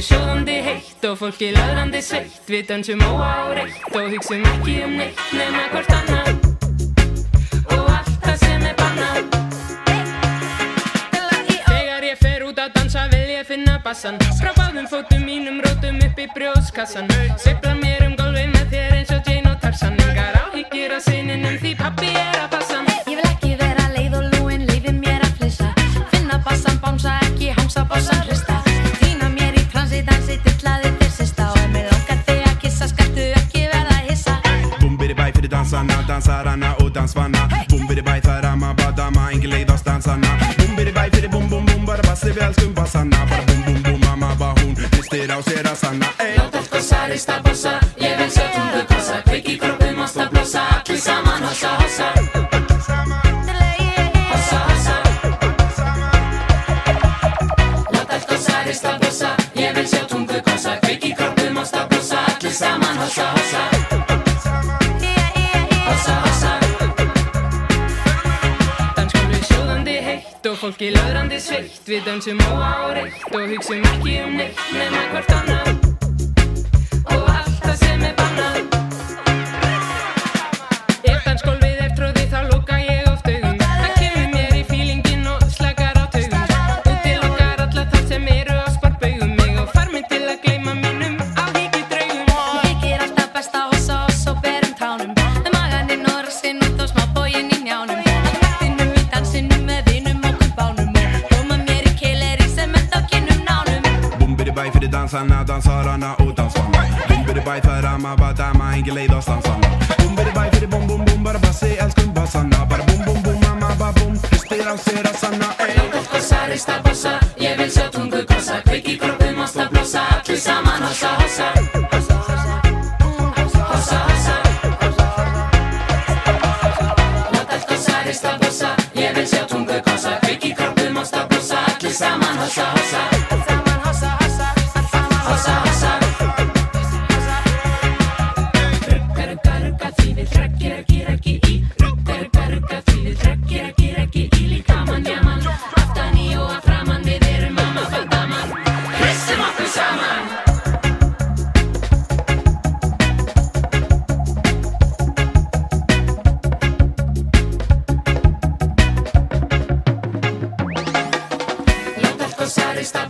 Dansgólfið sjóðandi heitt og fólkið löðrandi sveitt. Við dansum óáreitt og hugsum ekki neitt nema hvort annað og allt það sem bannað. Þegar ég fer út að dansa vil ég finna bassan. Frá báðum fótum mínum rótum upp í brjóstkassan. Sveifla mér gólfið með þér eins og Jane og Tarzan. Engar áhyggjur af syninum því pabbi að passa. Ég vil ekki vera leið og lúin, leyfi mér að flissa. Finna bassan, bánsa ekki, hamsa bassan hrista. Týna mér í transi, dansi, dillaði þér sista. Og ef mig langar þig að kissa, skaltu ekki verða hissa. Boom bidi bæ fyrir dansarna, dansarana og dansvanna. Boom bidi bæ það ramma, badama, engin leið á stansarna. Boom bidi bæ fyrir bum bum bum, bara bassi við elskum bassarna. Bara bum bum bum, mamma var hún, hristir á sér að sanna. Lát allt gossa, rista bossa, ég vil sjá tungu passa. Kveik í kroppum, ásta blossa, allir saman hossa, hossa. Hossa, hossa. Lát allt gossa, rista bossa, ég vil sjá tungu kossa. Kveik í kroppum, ásta blossa, allir saman hossa, hossa. Hossa, hossa. Dansgólfið sjóðandi heitt og fólkið löðrandi sveitt. Við dansum óáreitt og hugsum ekki neitt nema hvort annað og allt það sem bannað. Ef dansgólfið tróðið þá loka ég oft augum. Það kemur mér í feelingin og slakar á taugum. Útilokar alla það sem eru á sportbaugum. Mig og far mig til að gleyma mínum áhyggjudraugum. Ég þykir alltaf best að hossa oss og berum tánum. Með maganinn og rassinn út og smáboginn í njánum. Að taktinum í dansinum með vinum og kumpánum. Og koma mér í keileri sem á kinnum nánum. Boom bidi bæ fyrir dansarna, dansarana og dansvanna. Boom bidi bæ það ramma, badama, engin leið á stansarna. Boom bidi bæ fyrir bum bum bum, bara bassi, elskum bassarna. Bara bum bum bum, mamma var bum, hristir á sér að sanna. Lát allt gossa, rista bossa, ég vil sjá tungu kossa. Kveik í kroppum, ásta blossa, allir saman hossa, hossa. Hossa, hossa. Lát allt gossa, rista bossa, ég vil sjá tungu kossa. Kveik í kroppum, ásta blossa, allir saman hossa, hossa. Hossa, hossa. Rugga, rugga, rugga, því við raggi, raggi, raggi í. Rugga, rugga, rugga, því við raggi, raggi, raggi í. Líkamann, jaman, aftan í og að framan. Við erum mamma, bandamann, hressum okkur saman. Lát allt gossa, rista